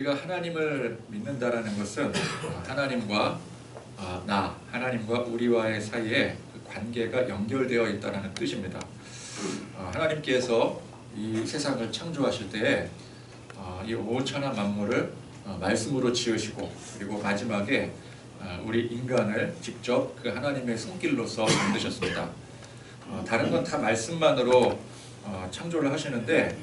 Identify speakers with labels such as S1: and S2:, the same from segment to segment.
S1: 우리가 하나님을 믿는다라는 것은 하나님과 하나님과 우리와의 사이에 그 관계가 연결되어 있다는 뜻입니다. 하나님께서 이 세상을 창조하실 때에 이 오천하 만물을 말씀으로 지으시고, 그리고 마지막에 우리 인간을 직접 그 하나님의 손길로서 만드셨습니다. 다른 건 다 말씀만으로 창조를 하시는데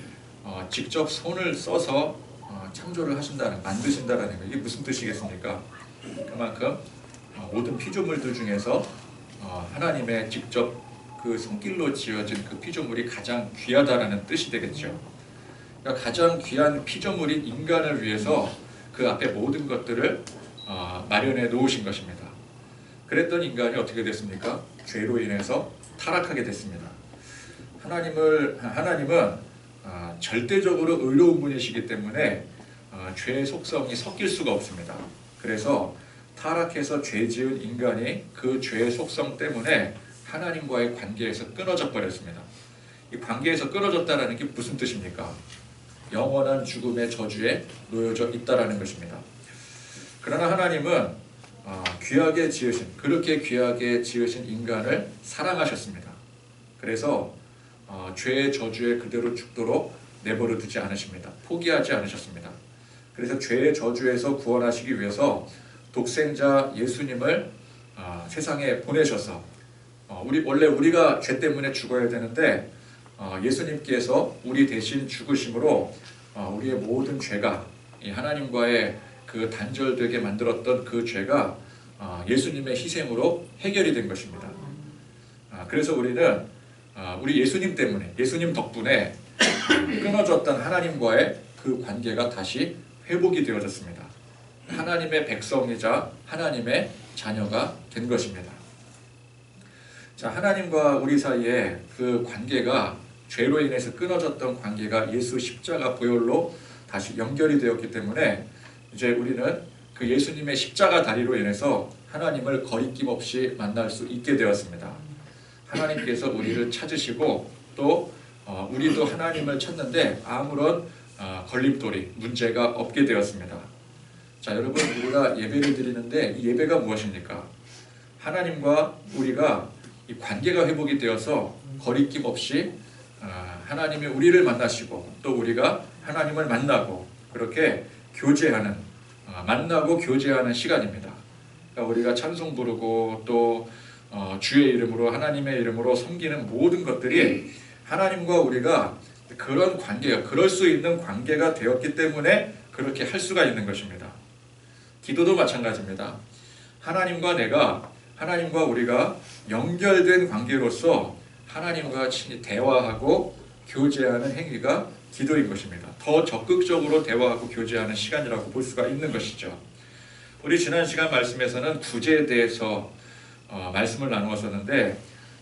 S1: 직접 손을 써서 창조를 만드신다라는 거, 이게 무슨 뜻이겠습니까? 그만큼 모든 피조물들 중에서 하나님의 직접 그 손길로 지어진 그 피조물이 가장 귀하다라는 뜻이 되겠죠. 그러니까 가장 귀한 피조물인 인간을 위해서 그 앞에 모든 것들을 마련해 놓으신 것입니다. 그랬던 인간이 어떻게 됐습니까? 죄로 인해서 타락하게 됐습니다. 하나님은 절대적으로 의로운 분이시기 때문에 죄의 속성이 섞일 수가 없습니다. 그래서 타락해서 죄 지은 인간이 그 죄의 속성 때문에 하나님과의 관계에서 끊어져 버렸습니다. 이 관계에서 끊어졌다는 게 무슨 뜻입니까? 영원한 죽음의 저주에 놓여져 있다는 것입니다. 그러나 하나님은 그렇게 귀하게 지으신 인간을 사랑하셨습니다. 그래서 죄의 저주에 그대로 죽도록 내버려 두지 않으십니다. 포기하지 않으셨습니다. 그래서 죄의 저주에서 구원하시기 위해서 독생자 예수님을 세상에 보내셔서 원래 우리가 죄 때문에 죽어야 되는데 예수님께서 우리 대신 죽으심으로 우리의 모든 죄가, 하나님과의 그 단절되게 만들었던 그 죄가 예수님의 희생으로 해결이 된 것입니다. 그래서 우리는 우리 예수님 때문에, 예수님 덕분에 끊어졌던 하나님과의 그 관계가 다시 회복이 되어졌습니다. 하나님의 백성이자 하나님의 자녀가 된 것입니다. 자, 하나님과 우리 사이에 그 관계가, 죄로 인해서 끊어졌던 관계가 예수 십자가 보혈로 다시 연결이 되었기 때문에 이제 우리는 그 예수님의 십자가 다리로 인해서 하나님을 거리낌 없이 만날 수 있게 되었습니다. 하나님께서 우리를 찾으시고 또 우리도 하나님을 찾는데 아무런 걸림돌이, 문제가 없게 되었습니다. 자, 여러분, 우리가 예배를 드리는데 이 예배가 무엇입니까? 하나님과 우리가 이 관계가 회복이 되어서 거리낌 없이 하나님이 우리를 만나시고 또 우리가 하나님을 만나고 그렇게 만나고 교제하는 시간입니다. 그러니까 우리가 찬송 부르고 또 주의 이름으로, 하나님의 이름으로 섬기는 모든 것들이 하나님과 우리가 그런 관계가, 그럴 수 있는 관계가 되었기 때문에 그렇게 할 수가 있는 것입니다. 기도도 마찬가지입니다. 하나님과 우리가 연결된 관계로서 하나님과 친히 대화하고 교제하는 행위가 기도인 것입니다. 더 적극적으로 대화하고 교제하는 시간이라고 볼 수가 있는 것이죠. 우리 지난 시간 말씀에서는 구제에 대해서 말씀을 나누었었는데,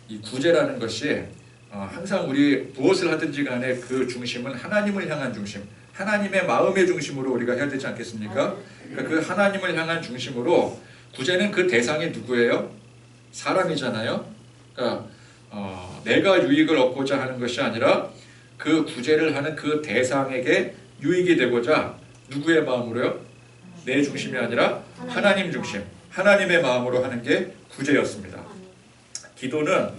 S1: 이 구제라는 것이 항상 우리 무엇을 하든지 간에 그 중심은 하나님을 향한 중심, 하나님의 마음의 중심으로 우리가 해야 되지 않겠습니까? 그러니까 그 하나님을 향한 중심으로, 구제는 그 대상이 누구예요? 사람이잖아요. 그러니까 내가 유익을 얻고자 하는 것이 아니라 그 구제를 하는 그 대상에게 유익이 되고자 누구의 마음으로요? 내 중심이 아니라 하나님 중심, 하나님의 마음으로 하는 게 구제였습니다. 기도는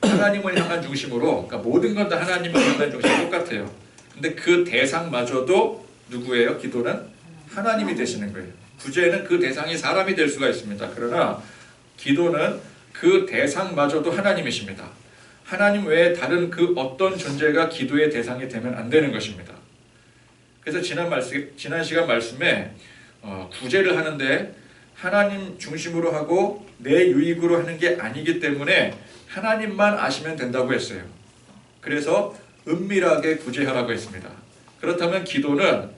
S1: 하나님을 향한 중심으로, 그러니까 모든 건 다 하나님을 향한 중심이 똑같아요. 근데 그 대상마저도 누구예요? 기도는 하나님이 되시는 거예요. 구제는 그 대상이 사람이 될 수가 있습니다. 그러나 기도는 그 대상마저도 하나님이십니다. 하나님 외에 다른 그 어떤 존재가 기도의 대상이 되면 안 되는 것입니다. 그래서 지난 시간 말씀에 구제를 하는데 하나님 중심으로 하고 내 유익으로 하는 게 아니기 때문에 하나님만 아시면 된다고 했어요. 그래서 은밀하게 구제하라고 했습니다. 그렇다면 기도는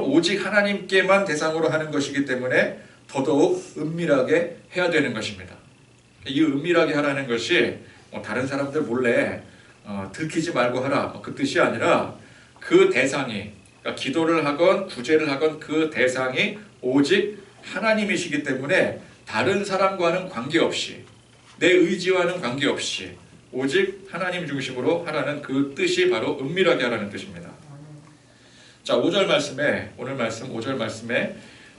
S1: 오직 하나님께만 대상으로 하는 것이기 때문에 더더욱 은밀하게 해야 되는 것입니다. 이 은밀하게 하라는 것이 다른 사람들 몰래 들키지 말고 하라, 그 뜻이 아니라 그 대상이, 그러니까 기도를 하건 구제를 하건 그 대상이 오직 하나님이시기 때문에 다른 사람과는 관계없이, 내 의지와는 관계없이 오직 하나님 중심으로 하라는 그 뜻이 바로 은밀하게 하라는 뜻입니다. 자, 5절 말씀에, 오늘 말씀 5절 말씀에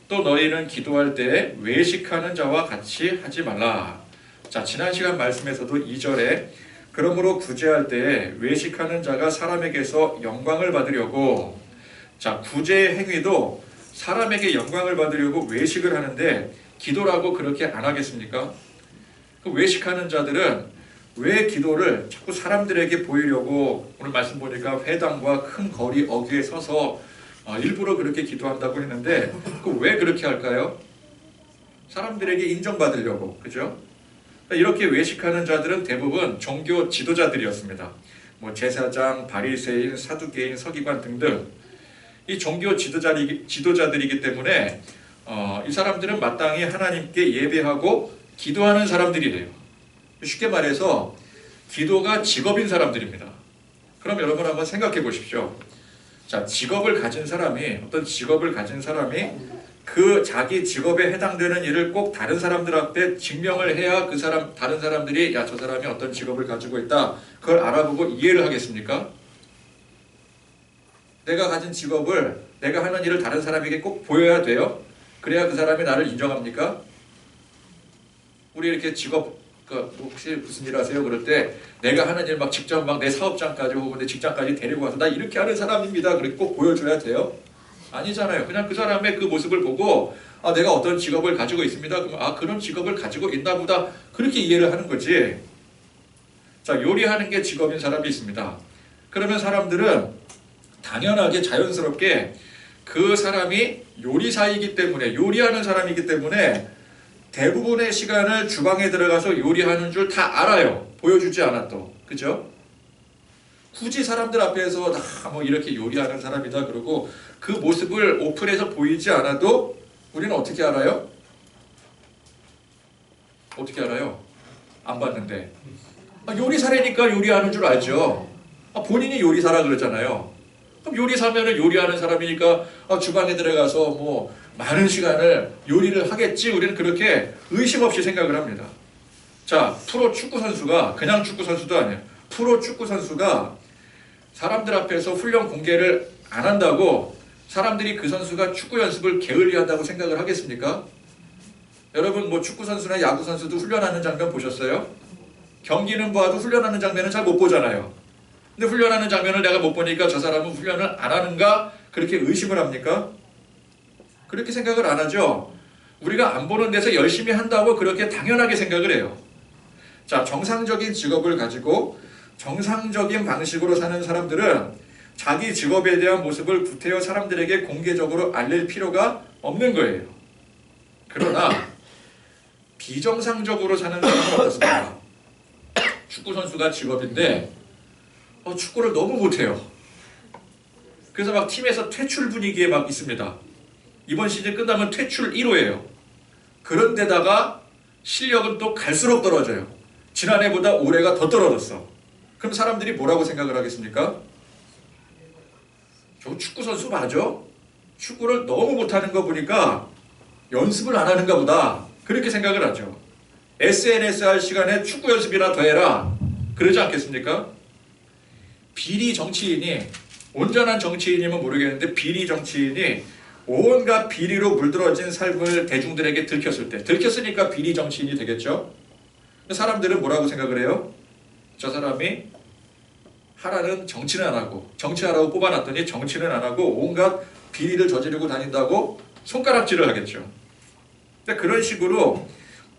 S1: 또 너희는 기도할 때 외식하는 자와 같이 하지 말라. 자, 지난 시간 말씀에서도 2절에 그러므로 구제할 때 외식하는 자가 사람에게서 영광을 받으려고, 자, 구제의 행위도 사람에게 영광을 받으려고 외식을 하는데 기도라고 그렇게 안 하겠습니까? 그 외식하는 자들은 왜 기도를 자꾸 사람들에게 보이려고, 오늘 말씀 보니까 회당과 큰 거리 어귀에 서서 일부러 그렇게 기도한다고 했는데 그 왜 그렇게 할까요? 사람들에게 인정받으려고, 그죠? 이렇게 외식하는 자들은 대부분 종교 지도자들이었습니다. 뭐 제사장, 바리새인, 사두개인, 서기관 등등 이 종교 지도자들이기 때문에 이 사람들은 마땅히 하나님께 예배하고 기도하는 사람들이래요. 쉽게 말해서 기도가 직업인 사람들입니다. 그럼 여러분 한번 생각해 보십시오. 자, 직업을 가진 사람이, 어떤 직업을 가진 사람이 그 자기 직업에 해당되는 일을 꼭 다른 사람들 앞에 증명을 해야 그 사람, 다른 사람들이 야, 저 사람이 어떤 직업을 가지고 있다, 그걸 알아보고 이해를 하겠습니까? 내가 가진 직업을, 내가 하는 일을 다른 사람에게 꼭 보여야 돼요? 그래야 그 사람이 나를 인정합니까? 우리 이렇게 직업, 혹시 무슨 일 하세요? 그럴 때 내가 하는 일 막 직접 막 내 사업장까지 혹은 내 직장까지 데리고 와서 나 이렇게 하는 사람입니다, 그렇게 꼭 보여줘야 돼요? 아니잖아요. 그냥 그 사람의 그 모습을 보고 아, 내가 어떤 직업을 가지고 있습니다. 그러면 아, 그런 직업을 가지고 있나 보다, 그렇게 이해를 하는 거지. 자, 요리하는 게 직업인 사람이 있습니다. 그러면 사람들은 당연하게 자연스럽게 그 사람이 요리사이기 때문에, 요리하는 사람이기 때문에 대부분의 시간을 주방에 들어가서 요리하는 줄 다 알아요. 보여주지 않아도. 그죠? 굳이 사람들 앞에서 다 뭐 이렇게 요리하는 사람이다 그러고 그 모습을 오픈해서 보이지 않아도 우리는 어떻게 알아요? 어떻게 알아요? 안 봤는데. 요리사라니까 요리하는 줄 알죠. 본인이 요리사라 그러잖아요. 그럼 요리사면은 요리하는 사람이니까 주방에 들어가서 뭐 많은 시간을 요리를 하겠지, 우리는 그렇게 의심 없이 생각을 합니다. 자, 프로 축구 선수가, 그냥 축구 선수도 아니에요. 프로 축구 선수가 사람들 앞에서 훈련 공개를 안 한다고 사람들이 그 선수가 축구 연습을 게을리하다고 생각을 하겠습니까? 여러분 뭐 축구 선수나 야구 선수도 훈련하는 장면 보셨어요? 경기는 봐도 훈련하는 장면은 잘 못 보잖아요. 근데 훈련하는 장면을 내가 못 보니까 저 사람은 훈련을 안 하는가? 그렇게 의심을 합니까? 그렇게 생각을 안 하죠. 우리가 안 보는 데서 열심히 한다고 그렇게 당연하게 생각을 해요. 자, 정상적인 직업을 가지고 정상적인 방식으로 사는 사람들은 자기 직업에 대한 모습을 구태여 사람들에게 공개적으로 알릴 필요가 없는 거예요. 그러나 비정상적으로 사는 사람은 어떻습니까? 축구 선수가 직업인데 축구를 너무 못해요. 그래서 막 팀에서 퇴출 분위기에 막 있습니다. 이번 시즌 끝나면 퇴출 1호예요. 그런데다가 실력은 또 갈수록 떨어져요. 지난해보다 올해가 더 떨어졌어. 그럼 사람들이 뭐라고 생각을 하겠습니까? 저 축구 선수 맞아? 축구를 너무 못하는 거 보니까 연습을 안 하는가 보다, 그렇게 생각을 하죠. SNS 할 시간에 축구 연습이나 더 해라, 그러지 않겠습니까? 비리 정치인이, 온전한 정치인이면 모르겠는데 비리 정치인이 온갖 비리로 물들어진 삶을 대중들에게 들켰을 때, 들켰으니까 비리 정치인이 되겠죠? 사람들은 뭐라고 생각을 해요? 저 사람이 하라는 정치는 안 하고, 정치하라고 뽑아놨더니 정치는 안 하고 온갖 비리를 저지르고 다닌다고 손가락질을 하겠죠. 근데 그런 식으로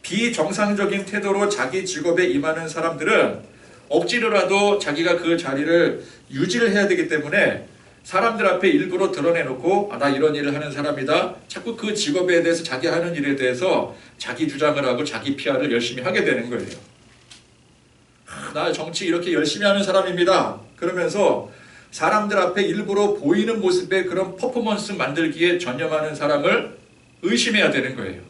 S1: 비정상적인 태도로 자기 직업에 임하는 사람들은 억지로라도 자기가 그 자리를 유지를 해야 되기 때문에 사람들 앞에 일부러 드러내놓고 나 이런 일을 하는 사람이다, 자꾸 그 직업에 대해서, 자기 하는 일에 대해서 자기 주장을 하고 자기 PR을 열심히 하게 되는 거예요. 나 정치 이렇게 열심히 하는 사람입니다, 그러면서 사람들 앞에 일부러 보이는 모습의 그런 퍼포먼스 만들기에 전념하는 사람을 의심해야 되는 거예요.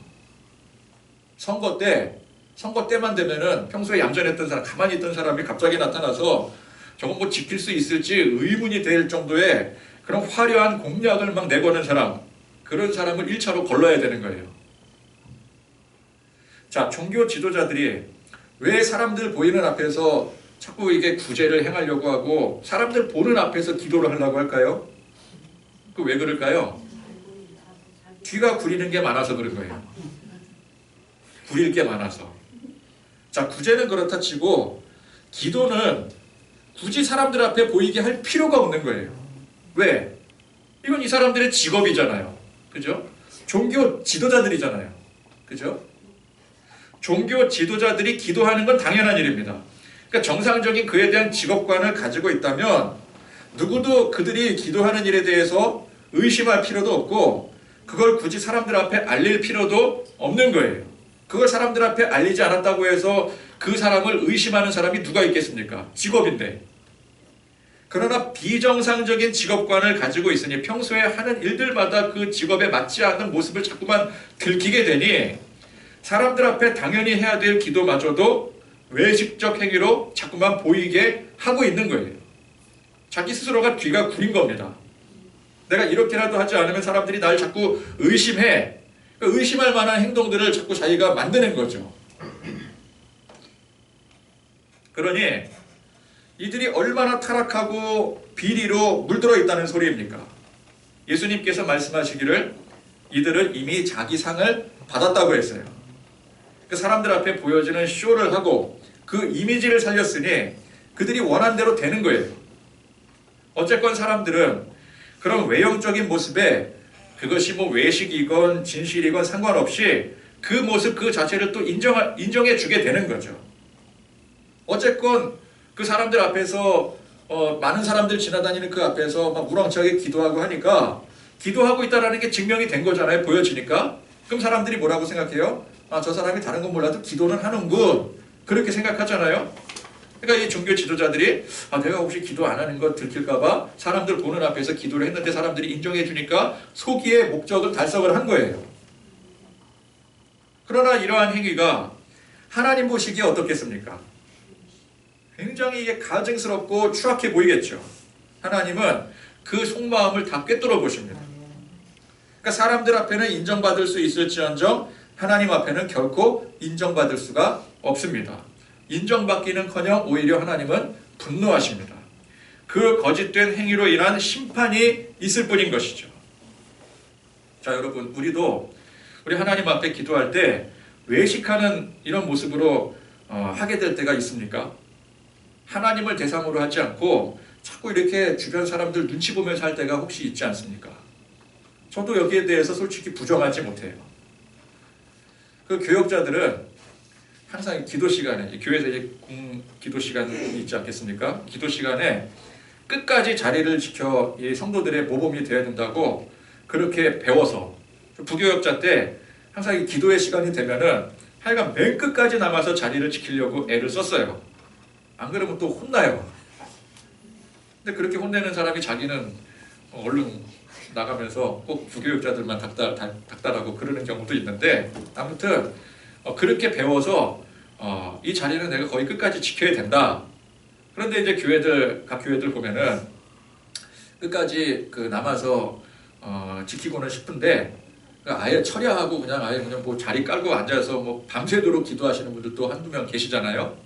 S1: 선거 때만 되면은 평소에 얌전했던 사람, 가만히 있던 사람이 갑자기 나타나서 저건 뭐 지킬 수 있을지 의문이 될 정도의 그런 화려한 공약을 막 내거는 사람, 그런 사람을 1차로 걸러야 되는 거예요. 자, 종교 지도자들이 왜 사람들 보이는 앞에서 자꾸 이게 구제를 행하려고 하고 사람들 보는 앞에서 기도를 하려고 할까요? 그 왜 그럴까요? 귀가 구리는 게 많아서 그런 거예요. 구릴 게 많아서. 자, 구제는 그렇다 치고 기도는 굳이 사람들 앞에 보이게 할 필요가 없는 거예요. 왜? 이건 이 사람들의 직업이잖아요. 그죠? 종교 지도자들이잖아요. 그죠? 종교 지도자들이 기도하는 건 당연한 일입니다. 그러니까 정상적인 그에 대한 직업관을 가지고 있다면 누구도 그들이 기도하는 일에 대해서 의심할 필요도 없고 그걸 굳이 사람들 앞에 알릴 필요도 없는 거예요. 그걸 사람들 앞에 알리지 않았다고 해서 그 사람을 의심하는 사람이 누가 있겠습니까? 직업인데. 그러나 비정상적인 직업관을 가지고 있으니 평소에 하는 일들마다 그 직업에 맞지 않는 모습을 자꾸만 들키게 되니 사람들 앞에 당연히 해야 될 기도마저도 외식적 행위로 자꾸만 보이게 하고 있는 거예요. 자기 스스로가 귀가 구린 겁니다. 내가 이렇게라도 하지 않으면 사람들이 날 자꾸 의심해. 의심할 만한 행동들을 자꾸 자기가 만드는 거죠. 그러니 이들이 얼마나 타락하고 비리로 물들어 있다는 소리입니까? 예수님께서 말씀하시기를 이들은 이미 자기 상을 받았다고 했어요. 그 사람들 앞에 보여지는 쇼를 하고 그 이미지를 살렸으니 그들이 원한 대로 되는 거예요. 어쨌건 사람들은 그런 외형적인 모습에 그것이 뭐 외식이건 진실이건 상관없이 그 모습 그 자체를 또 인정해 주게 되는 거죠. 어쨌건 그 사람들 앞에서 많은 사람들 지나다니는 그 앞에서 막 우렁차게 기도하고 하니까 기도하고 있다는 게 증명이 된 거잖아요. 보여지니까. 그럼 사람들이 뭐라고 생각해요? 아, 저 사람이 다른 건 몰라도 기도는 하는군. 그렇게 생각하잖아요. 그러니까 이 종교 지도자들이 아, 내가 혹시 기도 안 하는 거 들킬까봐 사람들 보는 앞에서 기도를 했는데 사람들이 인정해 주니까 소기의 목적을 달성을 한 거예요. 그러나 이러한 행위가 하나님 보시기에 어떻겠습니까? 굉장히 이게 가증스럽고 추악해 보이겠죠. 하나님은 그 속마음을 다 꿰뚫어 보십니다. 그러니까 사람들 앞에는 인정받을 수 있을지언정 하나님 앞에는 결코 인정받을 수가 없습니다. 인정받기는커녕 오히려 하나님은 분노하십니다. 그 거짓된 행위로 인한 심판이 있을 뿐인 것이죠. 자, 여러분, 우리 하나님 앞에 기도할 때 외식하는 이런 모습으로 하게 될 때가 있습니까? 하나님을 대상으로 하지 않고 자꾸 이렇게 주변 사람들 눈치 보면서 할 때가 혹시 있지 않습니까? 저도 여기에 대해서 솔직히 부정하지 못해요. 그 교역자들은 항상 기도 시간에, 교회에서 이제 기도 시간이 있지 않겠습니까? 기도 시간에 끝까지 자리를 지켜 이 성도들의 모범이 되어야 된다고 그렇게 배워서 부교역자 때 항상 이 기도의 시간이 되면은 하여간 맨 끝까지 남아서 자리를 지키려고 애를 썼어요. 안 그러면 또 혼나요. 근데 그렇게 혼내는 사람이 자기는 얼른 나가면서 꼭 부교육자들만 닥달하고 그러는 경우도 있는데 아무튼 그렇게 배워서 이 자리는 내가 거의 끝까지 지켜야 된다. 그런데 이제 각 교회들 보면은 끝까지 그 남아서 지키고는 싶은데 아예 철야하고 그냥 뭐 자리 깔고 앉아서 뭐 밤새도록 기도하시는 분들도 한두 명 계시잖아요.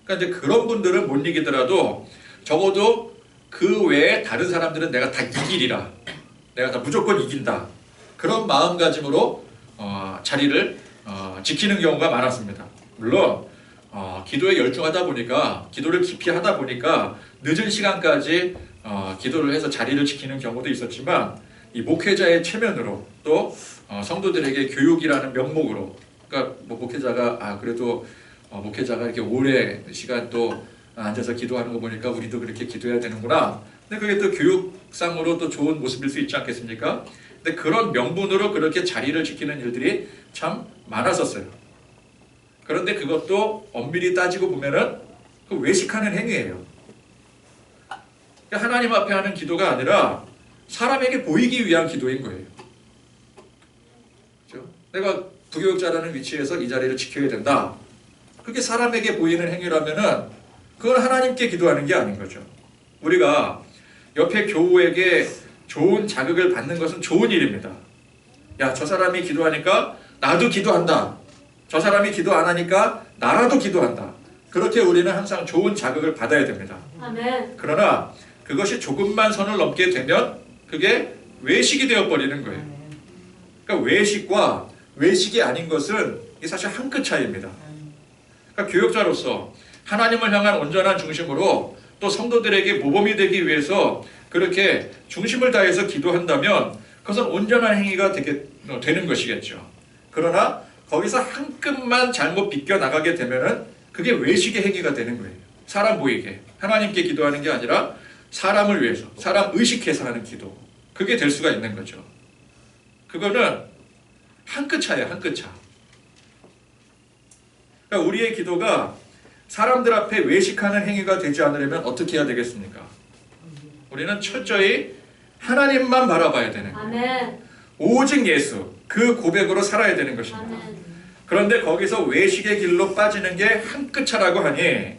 S1: 그러니까 이제 그런 분들은 못 이기더라도 적어도 그 외에 다른 사람들은 내가 다 이기리라. 내가 다 무조건 이긴다. 그런 마음가짐으로 자리를 지키는 경우가 많았습니다. 물론 기도에 열중하다 보니까 기도를 깊이 하다 보니까 늦은 시간까지 기도를 해서 자리를 지키는 경우도 있었지만 이 목회자의 체면으로 또 성도들에게 교육이라는 명목으로 그러니까 뭐 목회자가 그래도 목회자가 이렇게 오래 시간 또 앉아서 기도하는 거 보니까 우리도 그렇게 기도해야 되는구나. 근데 그게 또 교육상으로 또 좋은 모습일 수 있지 않겠습니까? 근데 그런 명분으로 그렇게 자리를 지키는 일들이 참 많았었어요. 그런데 그것도 엄밀히 따지고 보면은 그 외식하는 행위예요. 그러니까 하나님 앞에 하는 기도가 아니라 사람에게 보이기 위한 기도인 거예요. 그렇죠? 내가 부교육자라는 위치에서 이 자리를 지켜야 된다. 그게 사람에게 보이는 행위라면은 그건 하나님께 기도하는 게 아닌 거죠. 우리가 옆에 교우에게 좋은 자극을 받는 것은 좋은 일입니다. 야, 저 사람이 기도하니까 나도 기도한다. 저 사람이 기도 안 하니까 나라도 기도한다. 그렇게 우리는 항상 좋은 자극을 받아야 됩니다.
S2: 아멘.
S1: 그러나 그것이 조금만 선을 넘게 되면 그게 외식이 되어버리는 거예요. 그러니까 외식과 외식이 아닌 것은 이게 사실 한 끗 차이입니다. 그러니까 교역자로서 하나님을 향한 온전한 중심으로 또 성도들에게 모범이 되기 위해서 그렇게 중심을 다해서 기도한다면 그것은 온전한 행위가 되는 것이겠죠. 그러나 거기서 한 끗만 잘못 비껴나가게 되면은 그게 외식의 행위가 되는 거예요. 사람 보이게 하나님께 기도하는 게 아니라 사람을 위해서 사람 의식해서 하는 기도, 그게 될 수가 있는 거죠. 그거는 한 끗 차예요. 한 끗 차. 그러니까 우리의 기도가 사람들 앞에 외식하는 행위가 되지 않으려면 어떻게 해야 되겠습니까? 우리는 철저히 하나님만 바라봐야 되는 거예요.
S2: 아멘.
S1: 오직 예수, 그 고백으로 살아야 되는 것입니다.
S2: 아멘.
S1: 그런데 거기서 외식의 길로 빠지는 게 한 끗 차라고 하니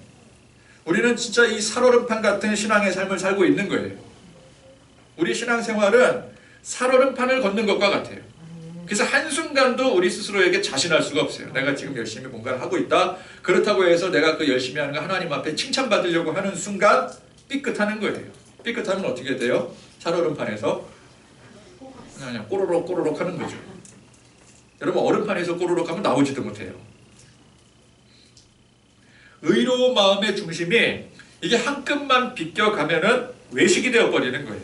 S1: 우리는 진짜 이 살얼음판 같은 신앙의 삶을 살고 있는 거예요. 우리 신앙생활은 살얼음판을 걷는 것과 같아요. 그래서 한순간도 우리 스스로에게 자신할 수가 없어요. 내가 지금 열심히 뭔가를 하고 있다. 그렇다고 해서 내가 그 열심히 하는 거 하나님 앞에 칭찬받으려고 하는 순간 삐끗하는 거예요. 삐끗하면 어떻게 돼요? 살얼음판에서 그냥 꼬르륵 꼬르륵 하는 거죠. 여러분 얼음판에서 꼬르륵 하면 나오지도 못해요. 의로운 마음의 중심이 이게 한 끗만 비껴가면은 외식이 되어버리는 거예요.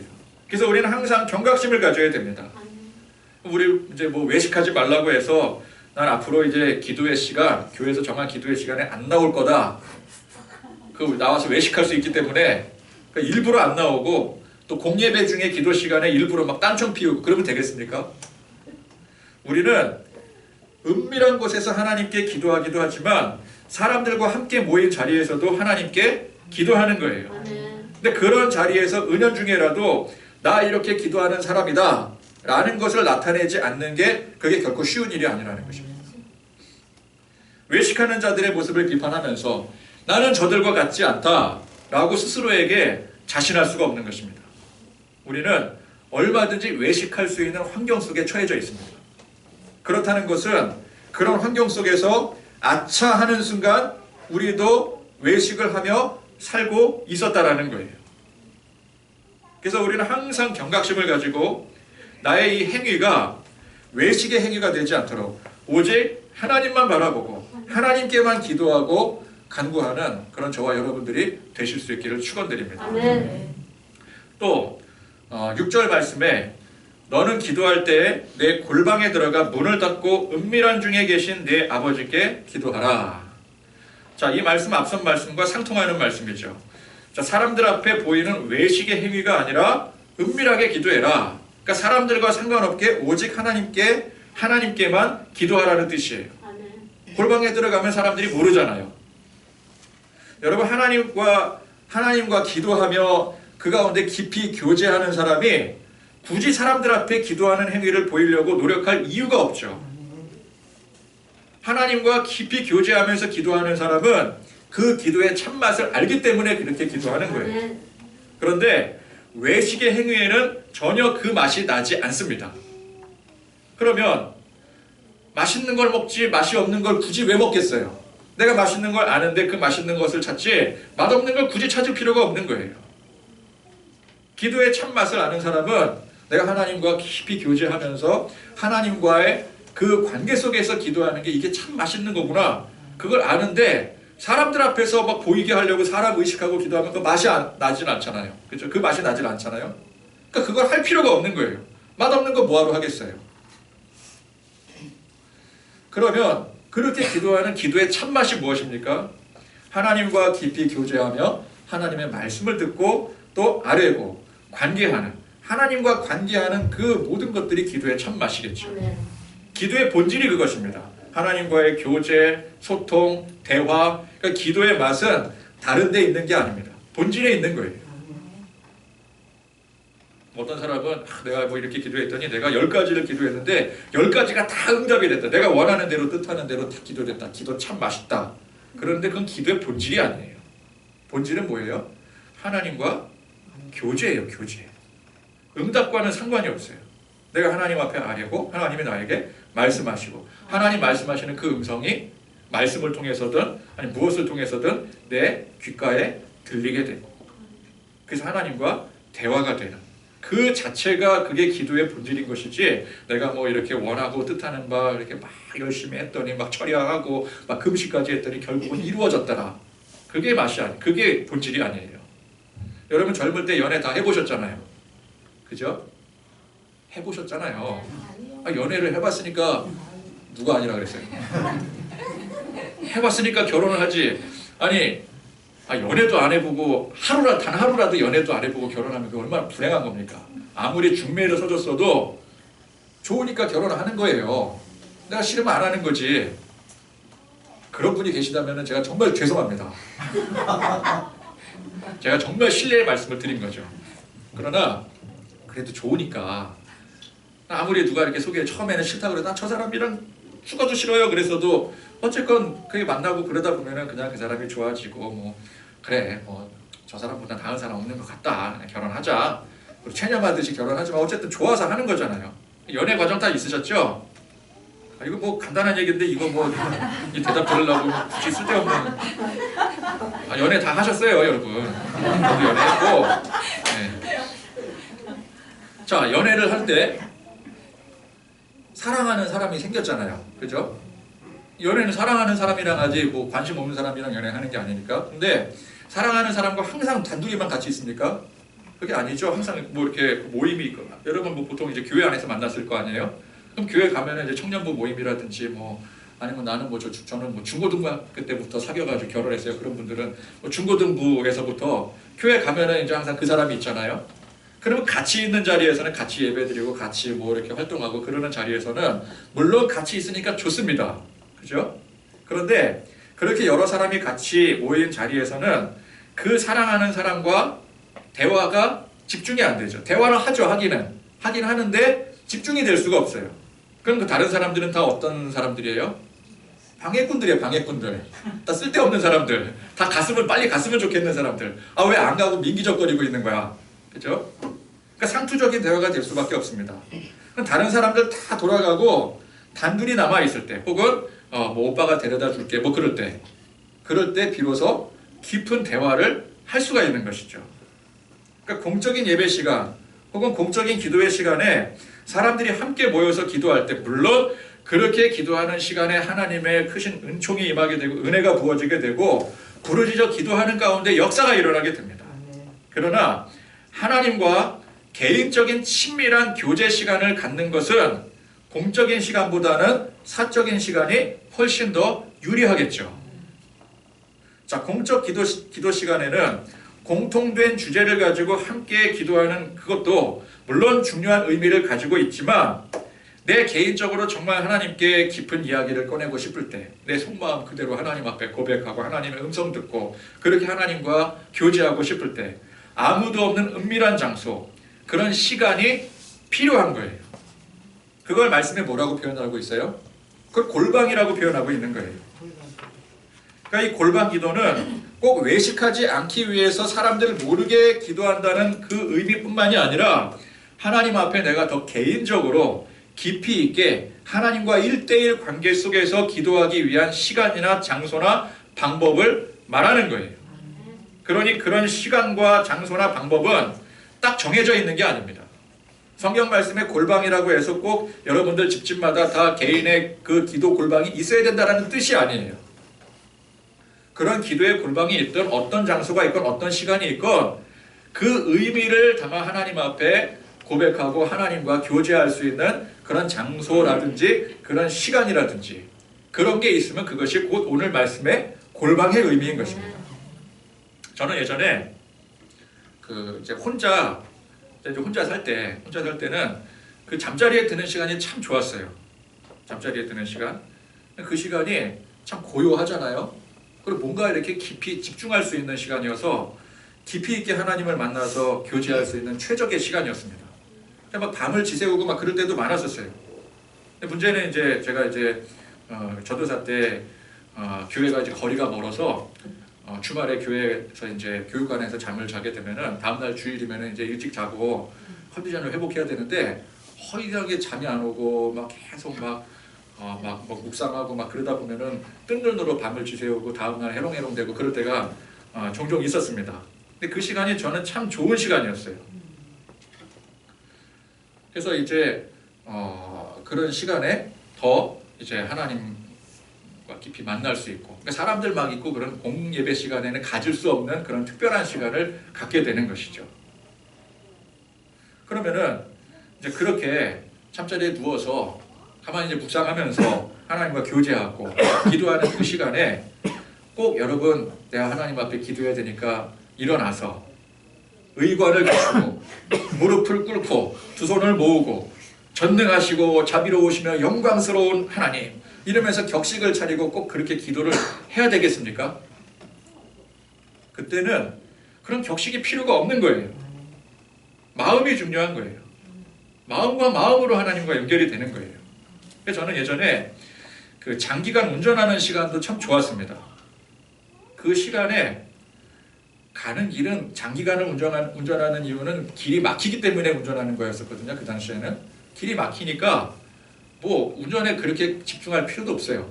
S1: 그래서 우리는 항상 경각심을 가져야 됩니다. 우리 이제 뭐 외식하지 말라고 해서 난 앞으로 이제 기도의 시간, 교회에서 정한 기도의 시간에 안 나올 거다. 그 나와서 외식할 수 있기 때문에 일부러 안 나오고 또 공예배 중에 기도 시간에 일부러 막 딴청 피우고 그러면 되겠습니까? 우리는 은밀한 곳에서 하나님께 기도하기도 하지만 사람들과 함께 모인 자리에서도 하나님께 기도하는 거예요. 근데 그런 자리에서 은연중에라도 나 이렇게 기도하는 사람이다 라는 것을 나타내지 않는 게 그게 결코 쉬운 일이 아니라는 것입니다. 외식하는 자들의 모습을 비판하면서 나는 저들과 같지 않다 라고 스스로에게 자신할 수가 없는 것입니다. 우리는 얼마든지 외식할 수 있는 환경 속에 처해져 있습니다. 그렇다는 것은 그런 환경 속에서 아차 하는 순간 우리도 외식을 하며 살고 있었다라는 거예요. 그래서 우리는 항상 경각심을 가지고 나의 이 행위가 외식의 행위가 되지 않도록 오직 하나님만 바라보고 하나님께만 기도하고 간구하는 그런 저와 여러분들이 되실 수 있기를 축원드립니다.
S2: 아멘.
S1: 또 6절 말씀에 너는 기도할 때에 내 골방에 들어가 문을 닫고 은밀한 중에 계신 내 아버지께 기도하라. 자, 이 말씀 앞선 말씀과 상통하는 말씀이죠. 자, 사람들 앞에 보이는 외식의 행위가 아니라 은밀하게 기도해라. 그러니까 사람들과 상관없게 오직 하나님께만 기도하라는 뜻이에요.
S2: 아멘.
S1: 골방에 들어가면 사람들이 모르잖아요. 여러분 하나님과 기도하며 그 가운데 깊이 교제하는 사람이 굳이 사람들 앞에 기도하는 행위를 보이려고 노력할 이유가 없죠. 하나님과 깊이 교제하면서 기도하는 사람은 그 기도의 참맛을 알기 때문에 그렇게 기도하는 거예요. 그런데 외식의 행위에는 전혀 그 맛이 나지 않습니다. 그러면 맛있는 걸 먹지 맛이 없는 걸 굳이 왜 먹겠어요? 내가 맛있는 걸 아는데 그 맛있는 것을 찾지 맛없는 걸 굳이 찾을 필요가 없는 거예요. 기도의 참맛을 아는 사람은 내가 하나님과 깊이 교제하면서 하나님과의 그 관계 속에서 기도하는 게 이게 참 맛있는 거구나. 그걸 아는데 사람들 앞에서 막 보이게 하려고 사람 의식하고 기도하면 그 맛이 나진 않잖아요. 그렇죠? 그 맛이 나진 않잖아요. 그러니까 그걸 할 필요가 없는 거예요. 맛없는 거 뭐하러 하겠어요. 그러면 그렇게 기도하는 기도의 참맛이 무엇입니까? 하나님과 깊이 교제하며 하나님의 말씀을 듣고 또 아뢰고 관계하는 하나님과 관계하는 그 모든 것들이 기도의 참맛이겠죠. 기도의 본질이 그것입니다. 하나님과의 교제, 소통, 대화. 그러니까 기도의 맛은 다른 데 있는 게 아닙니다. 본질에 있는 거예요. 어떤 사람은 내가 뭐 이렇게 기도했더니 내가 10가지를 기도했는데 10가지가 다 응답이 됐다. 내가 원하는 대로 뜻하는 대로 다 기도됐다. 기도 참 맛있다. 그런데 그건 기도의 본질이 아니에요. 본질은 뭐예요? 하나님과 교제예요. 교제. 응답과는 상관이 없어요. 내가 하나님 앞에 아뢰고 하나님이 나에게 말씀하시고 하나님 말씀하시는 그 음성이 말씀을 통해서든 아니 무엇을 통해서든 내 귓가에 들리게 되고 그래서 하나님과 대화가 되는 그 자체가 그게 기도의 본질인 것이지 내가 뭐 이렇게 원하고 뜻하는 바 이렇게 막 열심히 했더니 막 철야하고 막 금식까지 했더니 결국은 이루어졌더라. 그게 맛이 아니, 그게 본질이 아니에요. 여러분 젊을 때 연애 다 해보셨잖아요. 그죠? 해보셨잖아요. 연애를 해봤으니까 누가 아니라 그랬어요. 해봤으니까 결혼을 하지. 아니 연애도 안 해보고 단 하루라도 연애도 안 해보고 결혼하면 그 얼마나 불행한 겁니까? 아무리 중매를 서줬어도 좋으니까 결혼을 하는 거예요. 내가 싫으면 안 하는 거지. 그런 분이 계시다면 제가 정말 죄송합니다. 제가 정말 신뢰의 말씀을 드린 거죠. 그러나 그래도 좋으니까 아무리 누가 이렇게 소개 처음에는 싫다고 그래도 나 저 사람이랑 죽어도 싫어요 그랬어도 어쨌건 그게 만나고 그러다 보면은 그냥 그 사람이 좋아지고 뭐 그래 뭐 저 사람보다 나은 사람 없는 것 같다 그냥 결혼하자 그리고 체념하듯이 결혼하지만 어쨌든 좋아서 하는 거잖아요. 연애 과정 다 있으셨죠? 이거 뭐 간단한 얘기인데 이거 뭐 이 대답 들으려고 굳이 쓸데없는 연애 다 하셨어요 여러분. 저도 연애했고 네. 자 연애를 할 때 사랑하는 사람이 생겼잖아요. 그죠? 연애는 사랑하는 사람이랑 하지 뭐 관심 없는 사람이랑 연애하는 게 아니니까. 근데 사랑하는 사람과 항상 단둘이만 같이 있습니까? 그게 아니죠. 항상 뭐 이렇게 모임이 있거나 여러분 뭐 보통 이제 교회 안에서 만났을 거 아니에요? 그럼 교회 가면은 이제 청년부 모임이라든지 뭐 아니면 나는 뭐 저는 뭐 중고등학교 때부터 사귀어가지고 결혼했어요. 그런 분들은 뭐 중고등부에서부터 교회 가면은 이제 항상 그 사람이 있잖아요. 그러면 같이 있는 자리에서는 같이 예배드리고 같이 뭐 이렇게 활동하고 그러는 자리에서는 물론 같이 있으니까 좋습니다. 그죠? 그런데 그렇게 여러 사람이 같이 모인 자리에서는 그 사랑하는 사람과 대화가 집중이 안 되죠. 대화를 하죠. 하긴 하는데 집중이 될 수가 없어요. 그럼 그 다른 사람들은 다 어떤 사람들이에요? 방해꾼들이에요. 방해꾼들. 다 쓸데없는 사람들. 다 빨리 갔으면 좋겠는 사람들. 왜 안 가고 민기적거리고 있는 거야. 그죠? 그러니까 상투적인 대화가 될 수밖에 없습니다. 그럼 다른 사람들 다 돌아가고 단둘이 남아있을 때 혹은 뭐 오빠가 데려다 줄게 뭐 그럴 때 비로소 깊은 대화를 할 수가 있는 것이죠. 그러니까 공적인 예배 시간 혹은 공적인 기도의 시간에 사람들이 함께 모여서 기도할 때 물론 그렇게 기도하는 시간에 하나님의 크신 은총이 임하게 되고 은혜가 부어지게 되고 부르짖어 기도하는 가운데 역사가 일어나게 됩니다. 그러나 하나님과 개인적인 친밀한 교제 시간을 갖는 것은 공적인 시간보다는 사적인 시간이 훨씬 더 유리하겠죠. 자, 공적 기도 시간에는 공통된 주제를 가지고 함께 기도하는 그것도 물론 중요한 의미를 가지고 있지만 내 개인적으로 정말 하나님께 깊은 이야기를 꺼내고 싶을 때 내 속마음 그대로 하나님 앞에 고백하고 하나님의 음성 듣고 그렇게 하나님과 교제하고 싶을 때 아무도 없는 은밀한 장소 그런 시간이 필요한 거예요. 그걸 말씀에 뭐라고 표현하고 있어요? 그걸 골방이라고 표현하고 있는 거예요. 그러니까 이 골방 기도는 꼭 외식하지 않기 위해서 사람들을 모르게 기도한다는 그 의미뿐만이 아니라 하나님 앞에 내가 더 개인적으로 깊이 있게 하나님과 1:1 관계 속에서 기도하기 위한 시간이나 장소나 방법을 말하는 거예요. 그러니 그런 시간과 장소나 방법은 딱 정해져 있는 게 아닙니다. 성경 말씀에 골방이라고 해서 꼭 여러분들 집집마다 다 개인의 그 기도 골방이 있어야 된다는 뜻이 아니에요. 그런 기도의 골방이 있든 어떤 장소가 있건 어떤 시간이 있건 그 의미를 담아 하나님 앞에 고백하고 하나님과 교제할 수 있는 그런 장소라든지 그런 시간이라든지 그런 게 있으면 그것이 곧 오늘 말씀의 골방의 의미인 것입니다. 저는 예전에 이제 혼자 살 때는 그 잠자리에 드는 시간이 참 좋았어요. 잠자리에 드는 시간. 그 시간이 참 고요하잖아요. 그리고 뭔가 이렇게 깊이 집중할 수 있는 시간이어서 깊이 있게 하나님을 만나서 교제할 수 있는 최적의 시간이었습니다. 막 밤을 지새우고 막 그럴 때도 많았었어요. 근데 문제는 이제 제가 이제 전도사 때 교회가 이제 거리가 멀어서 주말에 교회에서 이제 교육관에서 잠을 자게 되면은 다음날 주일이면은 이제 일찍 자고 컨디션을 회복해야 되는데 허이하게 잠이 안 오고 막 계속 막 묵상하고 막 그러다 보면은 뜬 눈으로 밤을 지새우고 다음날 해롱해롱되고 그럴 때가 종종 있었습니다. 근데 그 시간이 저는 참 좋은 시간이었어요. 그래서 이제 그런 시간에 더 이제 하나님과 깊이 만날 수 있고, 그러니까 사람들 막 있고 그런 공예배 시간에는 가질 수 없는 그런 특별한 시간을 갖게 되는 것이죠. 그러면은 이제 그렇게 잠자리에 누워서 가만히 이제 묵상하면서 하나님과 교제하고 기도하는 그 시간에 꼭 여러분, 내가 하나님 앞에 기도해야 되니까 일어나서 의관을 갖추고 무릎을 꿇고 두 손을 모으고 전능하시고 자비로우시며 영광스러운 하나님 이러면서 격식을 차리고 꼭 그렇게 기도를 해야 되겠습니까? 그때는 그런 격식이 필요가 없는 거예요. 마음이 중요한 거예요. 마음과 마음으로 하나님과 연결이 되는 거예요. 그래서 저는 예전에 그 장기간 운전하는 시간도 참 좋았습니다. 그 시간에 가는 길은, 장기간을 운전하는 이유는 길이 막히기 때문에 운전하는 거였었거든요. 그 당시에는 길이 막히니까 뭐 운전에 그렇게 집중할 필요도 없어요.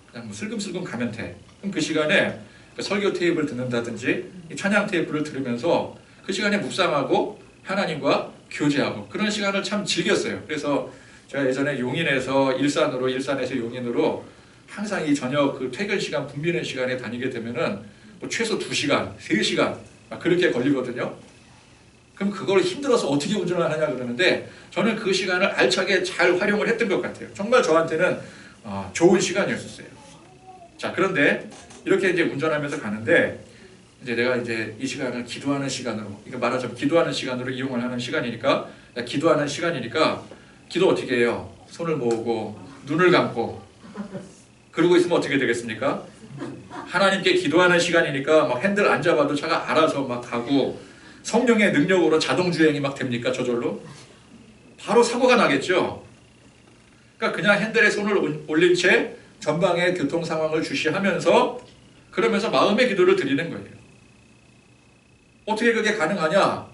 S1: 그냥 뭐 슬금슬금 가면 돼. 그럼 그 시간에 그 설교 테이프를 듣는다든지 찬양 테이프를 들으면서 그 시간에 묵상하고 하나님과 교제하고 그런 시간을 참 즐겼어요. 그래서 제가 예전에 용인에서 일산에서 용인으로 항상 이 저녁 그 퇴근 시간 붐비는 시간에 다니게 되면은 뭐 최소 2시간, 3시간 막 그렇게 걸리거든요. 그럼 그걸 힘들어서 어떻게 운전을 하냐 그러는데 저는 그 시간을 알차게 잘 활용을 했던 것 같아요. 정말 저한테는 좋은 시간이었어요. 자, 그런데 이렇게 이제 운전하면서 가는데 이제 내가 이제 이 시간을 기도하는 시간으로, 이거 말하자면 기도하는 시간으로 이용을 하는 시간이니까, 기도하는 시간이니까 기도 어떻게 해요? 손을 모으고 눈을 감고 그러고 있으면 어떻게 되겠습니까? 하나님께 기도하는 시간이니까 막 핸들 안 잡아도 차가 알아서 막 가고 성령의 능력으로 자동주행이 막 됩니까? 저절로? 바로 사고가 나겠죠? 그러니까 그냥 핸들에 손을 올린 채 전방의 교통 상황을 주시하면서 그러면서 마음의 기도를 드리는 거예요. 어떻게 그게 가능하냐?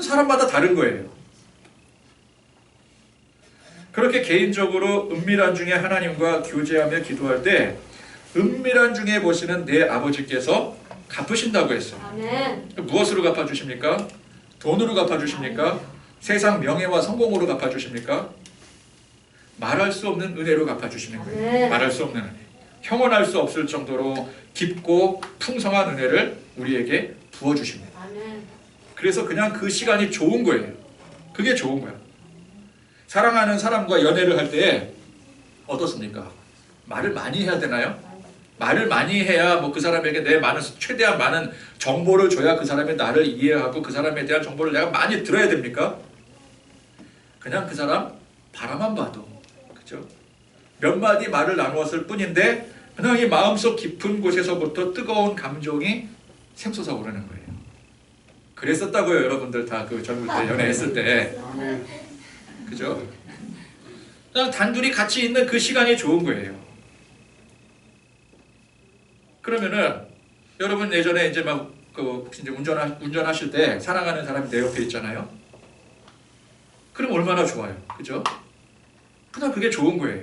S1: 사람마다 다른 거예요. 그렇게 개인적으로 은밀한 중에 하나님과 교제하며 기도할 때 은밀한 중에 보시는 내 아버지께서 갚으신다고 했어요. 아멘. 무엇으로 갚아주십니까? 돈으로 갚아주십니까? 세상 명예와 성공으로 갚아주십니까? 말할 수 없는 은혜로 갚아주시는 거예요. 아멘. 말할 수 없는 은혜. 형언할 수 없을 정도로 깊고 풍성한 은혜를 우리에게 부어주십니다. 아멘. 그래서 그냥 그 시간이 좋은 거예요. 그게 좋은 거야. 사랑하는 사람과 연애를 할 때 어떻습니까? 말을 많이 해야 되나요? 말을 많이 해야 뭐 그 사람에게 내 최대한 많은 정보를 줘야 그 사람이 나를 이해하고 그 사람에 대한 정보를 내가 많이 들어야 됩니까? 그냥 그 사람 바라만 봐도, 그죠? 몇 마디 말을 나누었을 뿐인데 그냥 이 마음속 깊은 곳에서부터 뜨거운 감정이 샘솟아 오르는 거예요. 그랬었다고요, 여러분들 다 그 젊을 때 연애했을 때. 그죠? 그냥 단둘이 같이 있는 그 시간이 좋은 거예요. 그러면은 여러분 예전에 이제 막 혹시 이제 운전하실 때 사랑하는 사람이 내 옆에 있잖아요. 그럼 얼마나 좋아요, 그죠? 그냥 그게 좋은 거예요.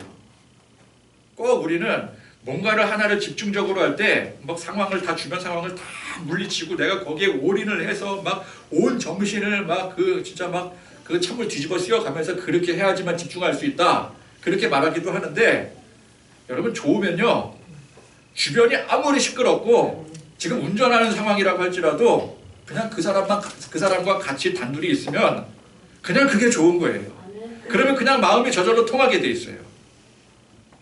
S1: 꼭 우리는 뭔가를 하나를 집중적으로 할 때 막 상황을 다 주변 상황을 다 물리치고 내가 거기에 올인을 해서 막 온 정신을 막 진짜 막 그 찬물 뒤집어 씌워가면서 그렇게 해야지만 집중할 수 있다. 그렇게 말하기도 하는데 여러분 좋으면요. 주변이 아무리 시끄럽고 지금 운전하는 상황이라고 할지라도 그냥 그 사람과 같이 단둘이 있으면 그냥 그게 좋은 거예요. 그러면 그냥 마음이 저절로 통하게 돼 있어요.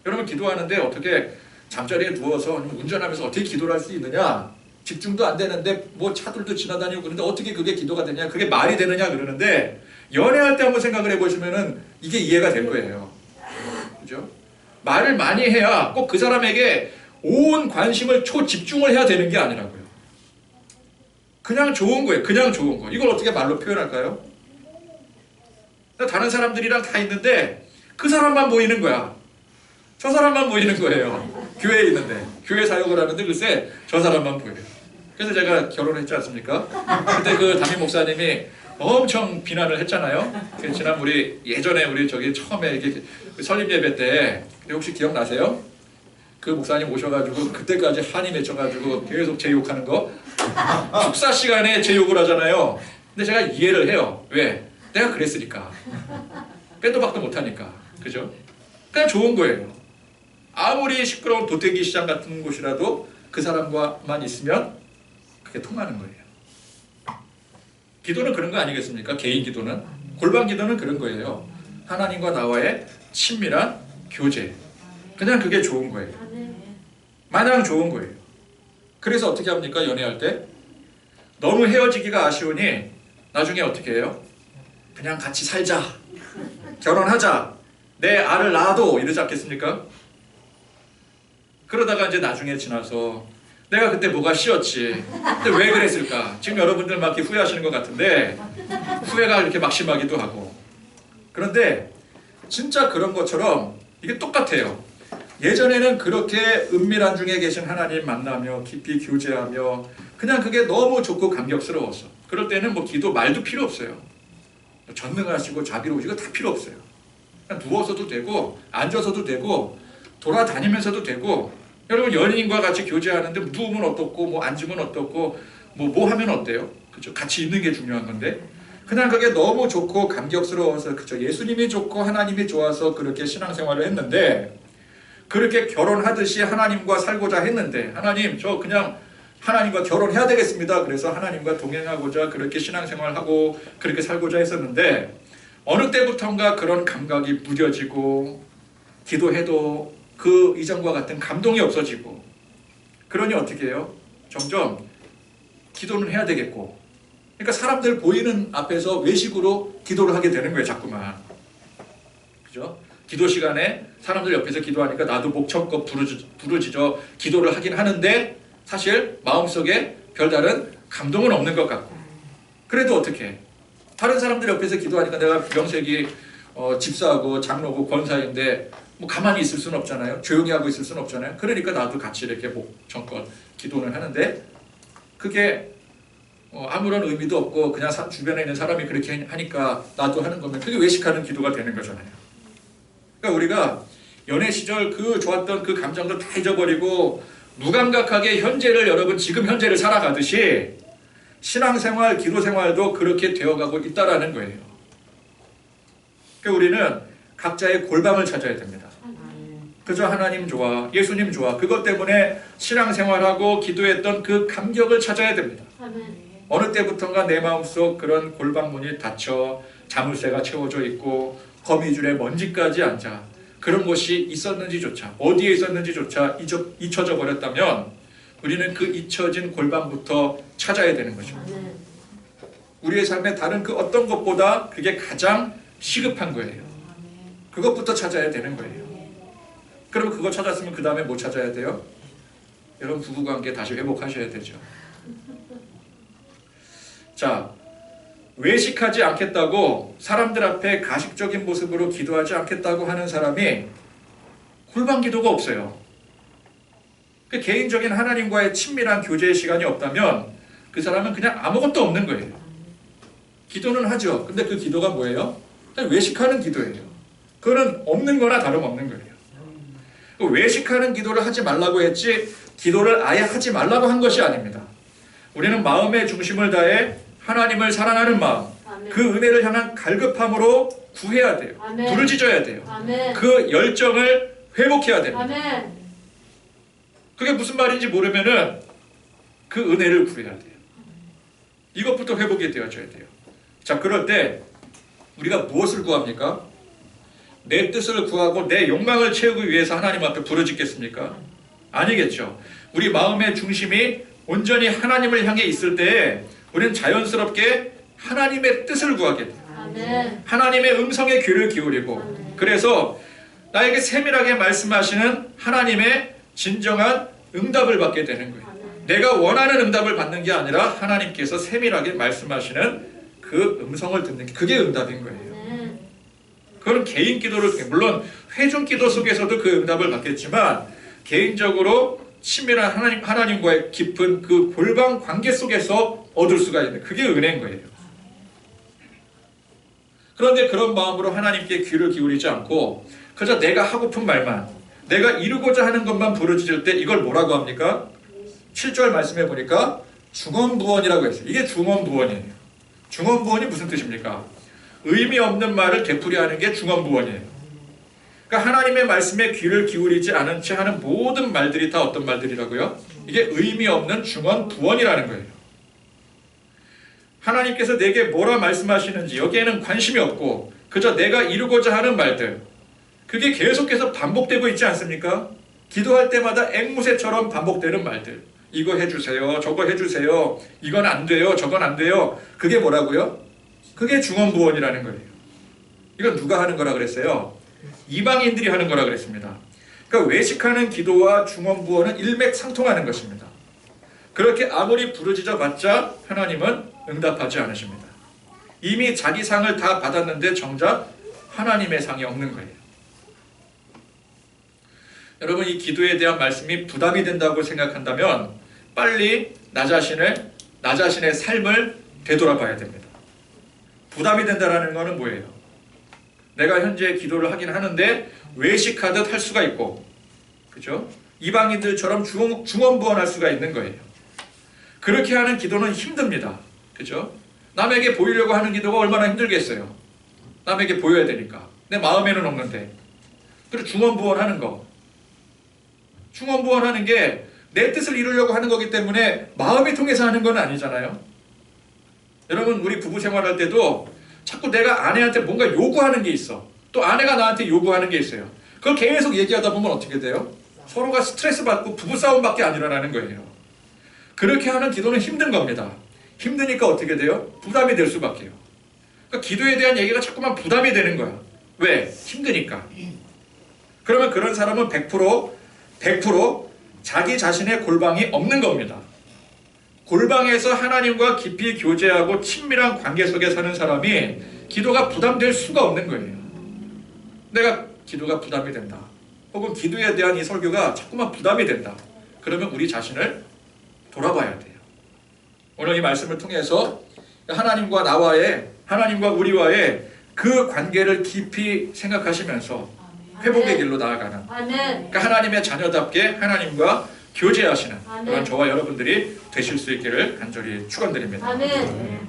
S1: 여러분 기도하는데 어떻게 잠자리에 누워서 운전하면서 어떻게 기도를 할 수 있느냐? 집중도 안 되는데 뭐 차들도 지나다니고 그러는데 어떻게 그게 기도가 되냐? 그게 말이 되느냐 그러는데 연애할 때 한번 생각을 해보시면은 이게 이해가 될 거예요. 그죠? 말을 많이 해야 꼭 그 사람에게 온 관심을 초집중을 해야 되는 게 아니라고요. 그냥 좋은 거예요. 그냥 좋은 거. 이걸 어떻게 말로 표현할까요? 다른 사람들이랑 다 있는데 그 사람만 보이는 거야. 저 사람만 보이는 거예요. 교회에 있는데. 교회 사역을 하는데 글쎄 저 사람만 보여요. 그래서 제가 결혼했지 않습니까? 그때 그 담임 목사님이 엄청 비난을 했잖아요. 지난 우리 예전에 우리 저기 처음에 이게 설립 예배 때 혹시 기억나세요? 그 목사님 오셔가지고 그때까지 한이 맺혀가지고 계속 제 욕하는 거. 축사 시간에 제 욕을 하잖아요. 근데 제가 이해를 해요. 왜? 내가 그랬으니까. 빼도 박도 못하니까. 그죠? 그냥 좋은 거예요. 아무리 시끄러운 도떼기 시장 같은 곳이라도 그 사람과만 있으면 그게 통하는 거예요. 기도는 그런 거 아니겠습니까? 개인 기도는. 골방 기도는 그런 거예요. 하나님과 나와의 친밀한 교제. 그냥 그게 좋은 거예요. 마냥 좋은 거예요. 그래서 어떻게 합니까? 연애할 때? 너무 헤어지기가 아쉬우니 나중에 어떻게 해요? 그냥 같이 살자. 결혼하자. 내 알을 낳아도 이러지 않겠습니까? 그러다가 이제 나중에 지나서 내가 그때 뭐가 싫었지. 근데 왜 그랬을까? 지금 여러분들 막 이렇게 후회하시는 것 같은데 후회가 이렇게 막 심하기도 하고. 그런데 진짜 그런 것처럼 이게 똑같아요. 예전에는 그렇게 은밀한 중에 계신 하나님 만나며 깊이 교제하며 그냥 그게 너무 좋고 감격스러웠어. 그럴 때는 뭐 기도 말도 필요 없어요. 전능하시고 자비로우시고 다 필요 없어요. 그냥 누워서도 되고 앉아서도 되고 돌아다니면서도 되고. 여러분 연인과 같이 교제하는데 누우면 어떻고 뭐 앉으면 어떻고 뭐 하면 어때요? 그죠? 같이 있는 게 중요한 건데 그냥 그게 너무 좋고 감격스러워서 그죠? 예수님이 좋고 하나님이 좋아서 그렇게 신앙생활을 했는데 그렇게 결혼하듯이 하나님과 살고자 했는데 하나님 저 그냥 하나님과 결혼해야 되겠습니다. 그래서 하나님과 동행하고자 그렇게 신앙생활하고 그렇게 살고자 했었는데 어느 때부턴가 그런 감각이 무뎌지고 기도해도 그 이전과 같은 감동이 없어지고 그러니 어떻게 해요? 점점 기도는 해야 되겠고 그러니까 사람들 보이는 앞에서 외식으로 기도를 하게 되는 거예요. 자꾸만. 그죠? 기도 시간에 사람들 옆에서 기도하니까 나도 목청껏 부르짖어 기도를 하긴 하는데 사실 마음속에 별다른 감동은 없는 것 같고 그래도 어떻게 해? 다른 사람들 옆에서 기도하니까 내가 명색이 집사하고 장로고 권사인데 뭐 가만히 있을 수는 없잖아요. 조용히 하고 있을 수는 없잖아요. 그러니까 나도 같이 이렇게 목청껏 기도는 하는데 그게 아무런 의미도 없고 그냥 주변에 있는 사람이 그렇게 하니까 나도 하는 거면 그게 외식하는 기도가 되는 거잖아요. 그러니까 우리가 연애 시절 그 좋았던 그 감정도 다 잊어버리고 무감각하게 현재를 여러분 지금 현재를 살아가듯이 신앙생활, 기도생활도 그렇게 되어가고 있다라는 거예요. 그러니까 우리는 각자의 골방을 찾아야 됩니다. 그저 하나님 좋아, 예수님 좋아. 그것 때문에 신앙생활하고 기도했던 그 감격을 찾아야 됩니다. 어느 때부턴가 내 마음속 그런 골방문이 닫혀 자물쇠가 채워져 있고 거미줄에 먼지까지 앉아 그런 곳이 있었는지조차 어디에 있었는지조차 잊혀져 버렸다면 우리는 그 잊혀진 골방부터 찾아야 되는 거죠. 우리의 삶에 다른 그 어떤 것보다 그게 가장 시급한 거예요. 그것부터 찾아야 되는 거예요. 그럼 그거 찾았으면 그 다음에 뭐 찾아야 돼요? 여러분 부부관계 다시 회복하셔야 되죠. 자, 외식하지 않겠다고 사람들 앞에 가식적인 모습으로 기도하지 않겠다고 하는 사람이 골방 기도가 없어요. 그 개인적인 하나님과의 친밀한 교제의 시간이 없다면 그 사람은 그냥 아무것도 없는 거예요. 기도는 하죠. 근데 그 기도가 뭐예요? 그냥 외식하는 기도예요. 그거는 없는 거나 다름없는 거예요. 외식하는 기도를 하지 말라고 했지 기도를 아예 하지 말라고 한 것이 아닙니다. 우리는 마음의 중심을 다해 하나님을 사랑하는 마음, 아멘. 그 은혜를 향한 갈급함으로 구해야 돼요. 아멘. 부르짖어야 돼요. 아멘. 그 열정을 회복해야 됩니다. 아멘. 그게 무슨 말인지 모르면은 그 은혜를 구해야 돼요. 이것부터 회복이 되어져야 돼요. 자, 그럴 때 우리가 무엇을 구합니까? 내 뜻을 구하고 내 욕망을 채우기 위해서 하나님 앞에 부르짖겠습니까? 아니겠죠. 우리 마음의 중심이 온전히 하나님을 향해 있을 때 우리는 자연스럽게 하나님의 뜻을 구하게 돼요. 아멘. 하나님의 음성에 귀를 기울이고 아멘. 그래서 나에게 세밀하게 말씀하시는 하나님의 진정한 응답을 받게 되는 거예요. 아멘. 내가 원하는 응답을 받는 게 아니라 하나님께서 세밀하게 말씀하시는 그 음성을 듣는 게 그게 응답인 거예요. 그건 개인 기도를 물론 회중 기도 속에서도 그 응답을 받겠지만 개인적으로 친밀한 하나님과의 깊은 그 골방 관계 속에서 얻을 수가 있는 그게 은혜인 거예요. 그런데 그런 마음으로 하나님께 귀를 기울이지 않고 그저 내가 하고픈 말만 내가 이루고자 하는 것만 부르짖을 때 이걸 뭐라고 합니까? 7절 말씀해 보니까 중언부언이라고 했어요. 이게 중언부언이에요. 중언부언이 무슨 뜻입니까? 의미 없는 말을 되풀이하는 게 중언부언이에요. 그러니까 하나님의 말씀에 귀를 기울이지 않은 채 하는 모든 말들이 다 어떤 말들이라고요? 이게 의미 없는 중언부언이라는 거예요. 하나님께서 내게 뭐라 말씀하시는지 여기에는 관심이 없고 그저 내가 이루고자 하는 말들, 그게 계속해서 반복되고 있지 않습니까? 기도할 때마다 앵무새처럼 반복되는 말들. 이거 해주세요, 저거 해주세요, 이건 안 돼요, 저건 안 돼요. 그게 뭐라고요? 그게 중언부언이라는 거예요. 이건 누가 하는 거라 그랬어요? 이방인들이 하는 거라 그랬습니다. 그러니까 외식하는 기도와 중언부언은 일맥상통하는 것입니다. 그렇게 아무리 부르짖어 봤자 하나님은 응답하지 않으십니다. 이미 자기 상을 다 받았는데 정작 하나님의 상이 없는 거예요. 여러분, 이 기도에 대한 말씀이 부담이 된다고 생각한다면 빨리 나 자신의 삶을 되돌아봐야 됩니다. 부담이 된다는 것은 뭐예요? 내가 현재 기도를 하긴 하는데 외식하듯 할 수가 있고, 그죠? 이방인들처럼 중언부언할 수가 있는 거예요. 그렇게 하는 기도는 힘듭니다. 그죠? 남에게 보이려고 하는 기도가 얼마나 힘들겠어요. 남에게 보여야 되니까. 내 마음에는 없는데. 그리고 중언부언하는 거. 중언부언하는 게 내 뜻을 이루려고 하는 거기 때문에 마음이 통해서 하는 건 아니잖아요. 여러분, 우리 부부 생활할 때도 자꾸 내가 아내한테 뭔가 요구하는 게 있어. 또 아내가 나한테 요구하는 게 있어요. 그걸 계속 얘기하다 보면 어떻게 돼요? 서로가 스트레스 받고 부부싸움밖에 안 일어나는 거예요. 그렇게 하는 기도는 힘든 겁니다. 힘드니까 어떻게 돼요? 부담이 될 수밖에요. 그러니까 기도에 대한 얘기가 자꾸만 부담이 되는 거야. 왜? 힘드니까. 그러면 그런 사람은 100% 자기 자신의 골방이 없는 겁니다. 골방에서 하나님과 깊이 교제하고 친밀한 관계 속에 사는 사람이 기도가 부담될 수가 없는 거예요. 내가 기도가 부담이 된다. 혹은 기도에 대한 이 설교가 자꾸만 부담이 된다. 그러면 우리 자신을 돌아봐야 돼요. 오늘 이 말씀을 통해서 하나님과 우리와의 그 관계를 깊이 생각하시면서 회복의 길로 나아가는, 그러니까 하나님의 자녀답게 하나님과 교제하시는 그런 저와 여러분들이 되실 수 있기를 간절히 축원드립니다.
S2: 아멘.